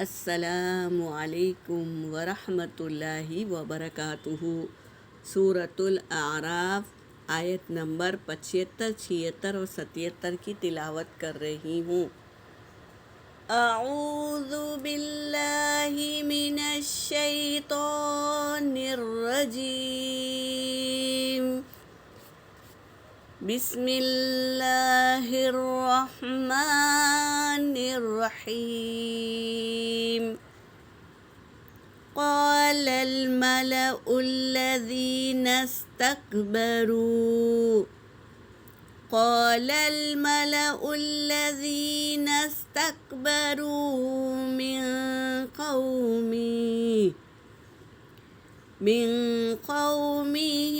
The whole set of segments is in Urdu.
السلام علیکم ورحمۃ اللہ وبرکاتہ۔ سورۃ الاعراف آیت نمبر 75، 76 اور 77 کی تلاوت کر رہی ہوں۔ اعوذ باللہ من الشیطان الرجیم، بسم اللہ الرحمن الرحیم۔ قال الملأ الذين استكبروا من قومه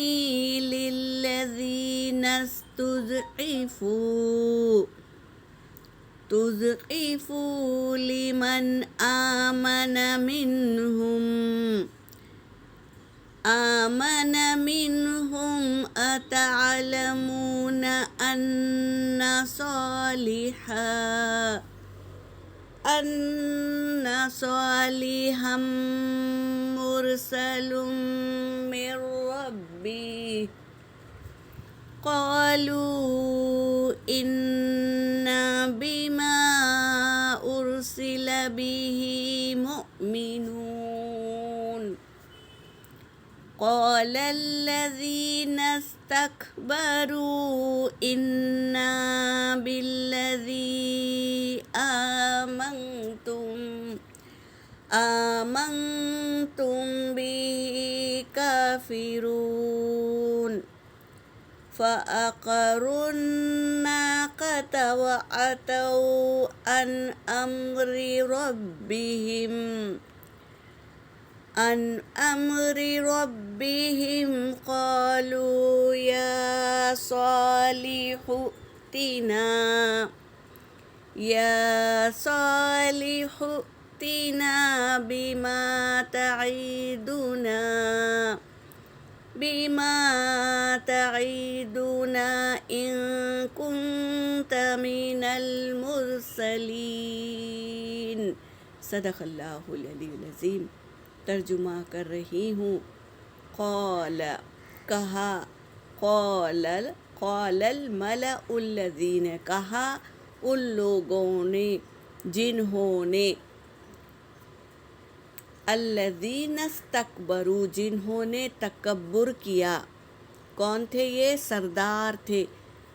للذين استضعفوا لمن آمن منهم أتعلمون أن صالحا مرسل من ربه، قالوا إنا بما أرسل به مؤمنون۔ قال الذين استكبروا إنا بالذي آمنتم به كافرون، فعقروا الناقة وعتوا عن أمر ربهم، قالوا يا صالح ائتنا بما تعدنا إن كنت من المرسلين۔ صدق اللہ العلی العظیم۔ ترجمہ کر رہی ہوں۔ قال کہا، قال الملأ الذین کہا ان لوگوں نے جنہوں نے، الذین استکبروا جنہوں نے تکبر کیا۔ کون تھے یہ؟ سردار تھے،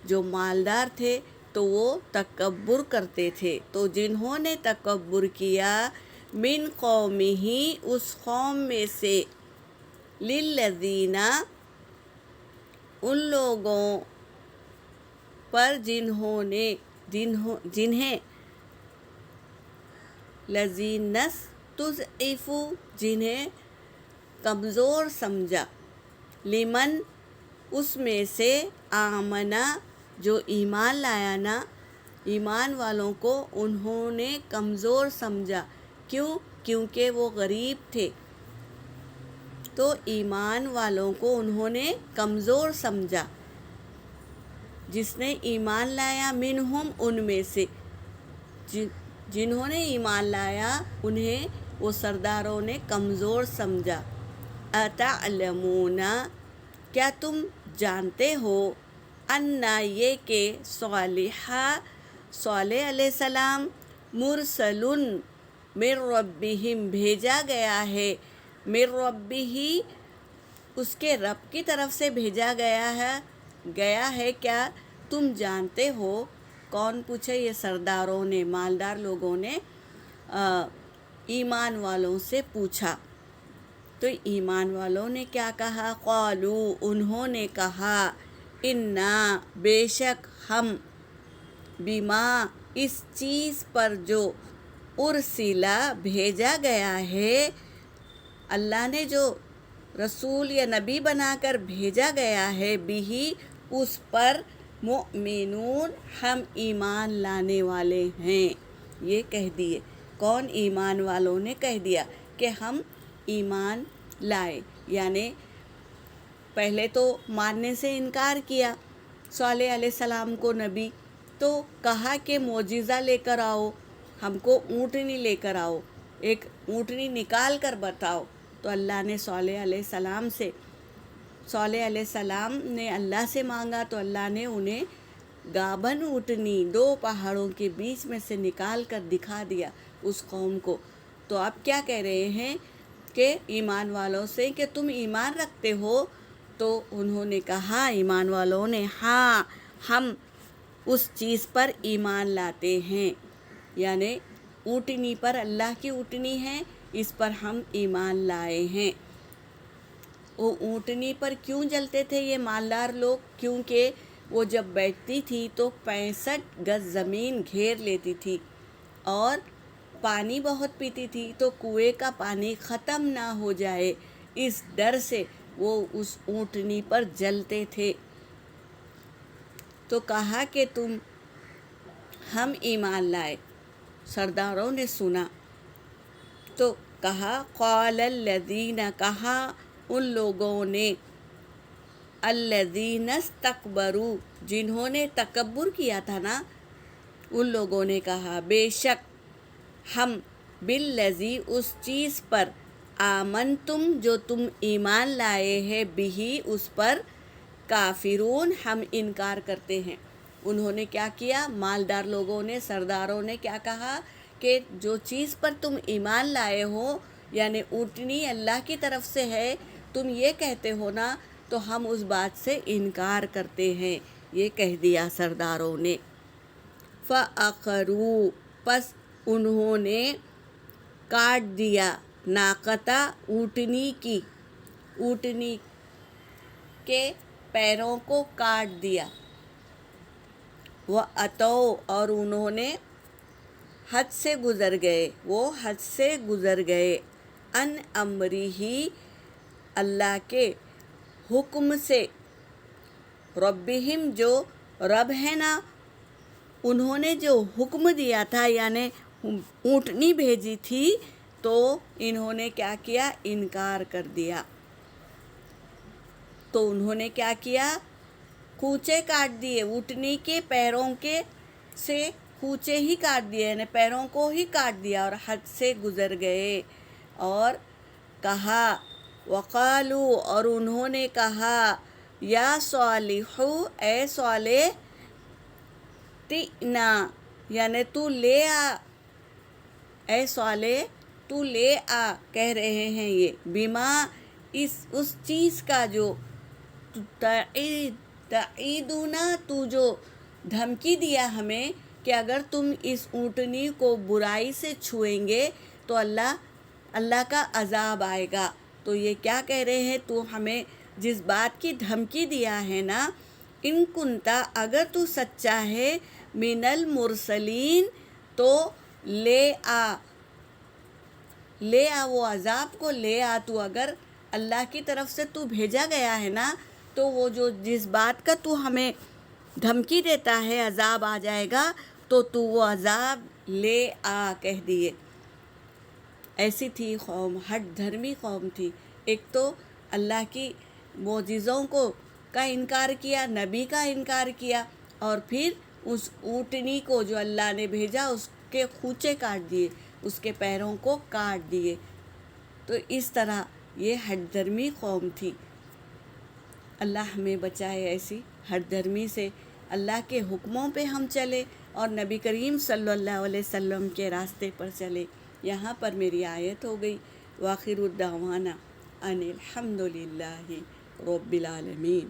جو مالدار تھے تو وہ تکبر کرتے تھے۔ تو جنہوں نے تکبر کیا، من قومہ اس قوم میں سے، للذین ان لوگوں پر جنہیں لذین استضعفوا جنہیں کمزور سمجھا، لمن اس میں سے، آمنا جو ایمان لایا نا، ایمان والوں کو انہوں نے کمزور سمجھا۔ کیوں؟ کیونکہ وہ غریب تھے، تو ایمان والوں کو انہوں نے کمزور سمجھا۔ جس نے ایمان لایا، منہم ان میں سے، جنہوں نے ایمان لایا انہیں وہ سرداروں نے کمزور سمجھا۔ اتعلمون کیا تم جانتے ہو، انا یہ کہ صالح علیہ السلام، مرسل من ربہم بھیجا گیا ہے، من ربہ اس کے رب کی طرف سے بھیجا گیا ہے کیا تم جانتے ہو؟ کون پوچھے؟ یہ سرداروں نے، مالدار لوگوں نے ایمان والوں سے پوچھا۔ تو ایمان والوں نے کیا کہا؟ قالوا انہوں نے کہا، انا بے شک ہم، بما اس چیز پر جو، ارسلا بھیجا گیا ہے، اللہ نے جو رسول یا نبی بنا کر بھیجا گیا ہے، بھی اس پر، مؤمنون ہم ایمان لانے والے ہیں۔ یہ کہہ دیے، کون؟ ایمان والوں نے کہہ دیا کہ ہم ایمان لائے، یعنی پہلے تو ماننے سے انکار کیا صالح علیہ السلام کو نبی، تو کہا کہ معجزہ لے کر آؤ، ہم کو اونٹنی لے کر آؤ، ایک اونٹنی نکال کر بتاؤ۔ تو اللہ نے صالح علیہ السلام نے اللہ سے مانگا، تو اللہ نے انہیں گابن اونٹنی 2 پہاڑوں کے بیچ میں سے نکال کر دکھا دیا اس قوم کو۔ تو اب کیا کہہ رہے ہیں کہ ایمان والوں سے کہ تم ایمان رکھتے ہو؟ تو انہوں نے کہا، ایمان والوں نے، ہاں ہم اس چیز پر ایمان لاتے ہیں، یعنی اونٹنی پر، اللہ کی اونٹنی ہے، اس پر ہم ایمان لائے ہیں۔ وہ اونٹنی پر کیوں جلتے تھے یہ مالدار لوگ؟ کیونکہ وہ جب بیٹھتی تھی تو 65 گز زمین گھیر لیتی تھی اور پانی بہت پیتی تھی، تو کنویں کا پانی ختم نہ ہو جائے، اس ڈر سے وہ اس اونٹنی پر جلتے تھے۔ تو کہا کہ ہم ایمان لائے۔ سرداروں نے سنا تو کہا، قال الذین، کہا ان لوگوں نے، الذین استکبروا، جنہوں نے تکبر کیا تھا نا، ان لوگوں نے کہا، بے شک ہم بالذی، اس چیز پر، آمنتم، جو تم ایمان لائے ہیں، بہی، اس پر، کافرون، ہم انکار کرتے ہیں۔ انہوں نے کیا کیا؟ مالدار لوگوں نے، سرداروں نے کیا کہا کہ جو چیز پر تم ایمان لائے ہو، یعنی اونٹنی اللہ کی طرف سے ہے، تم یہ کہتے ہو نا، تو ہم اس بات سے انکار کرتے ہیں، یہ کہہ دیا سرداروں نے۔ فَعَقَرُوا، پس انہوں نے کاٹ دیا، ناقتہ، اونٹنی کی، اونٹنی کے پیروں کو کاٹ دیا۔ وَأَتَوْا، اور انہوں نے حد سے گزر گئے، وہ حد سے گزر گئے، عن امرہ، اللہ کے حکم سے، ربہم، جو رب ہے نا، انہوں نے جو حکم دیا تھا، یعنی اونٹنی بھیجی تھی، تو انہوں نے کیا کیا؟ انکار کر دیا۔ تو انہوں نے کیا کیا؟ کھوچے کاٹ دیے، اونٹنی کے پیروں کے سے کھوچے ہی کاٹ دیے، یعنی پیروں کو ہی کاٹ دیا، اور حد سے گزر گئے۔ اور کہا، وقالو، اور انہوں نے کہا، یا صالح، اے صالح، ائتنا، یعنی تو لے آ، اے صالح تو لے آ، کہہ رہے ہیں یہ، بما، اس چیز کا، جو تعیدنا، تو جو دھمکی دیا ہمیں کہ اگر تم اس اونٹنی کو برائی سے چھوئیں گے تو اللہ کا عذاب آئے گا۔ تو یہ کیا کہہ رہے ہیں؟ تو ہمیں جس بات کی دھمکی دیا ہے نا، ان کنتا، اگر تو سچا ہے، من المرسلین، تو لے آ وہ عذاب کو لے آ، تو اگر اللہ کی طرف سے تو بھیجا گیا ہے نا، تو وہ جس بات کا تو ہمیں دھمکی دیتا ہے عذاب آ جائے گا، تو وہ عذاب لے آ، کہہ دیے۔ ایسی تھی قوم، ہٹ دھرمی قوم تھی۔ ایک تو اللہ کی معجزوں کا انکار کیا، نبی کا انکار کیا، اور پھر اس اونٹنی کو جو اللہ نے بھیجا اس کے کھوچے کاٹ دیے، اس کے پیروں کو کاٹ دیے۔ تو اس طرح یہ ہٹ دھرمی قوم تھی۔ اللہ ہمیں بچائے ایسی ہٹ دھرمی سے، اللہ کے حکموں پہ ہم چلے اور نبی کریم صلی اللہ علیہ وسلم کے راستے پر چلے۔ یہاں پر میری آیت ہو گئی۔ وآخر الدعوانا ان الحمد للہ رب العالمین۔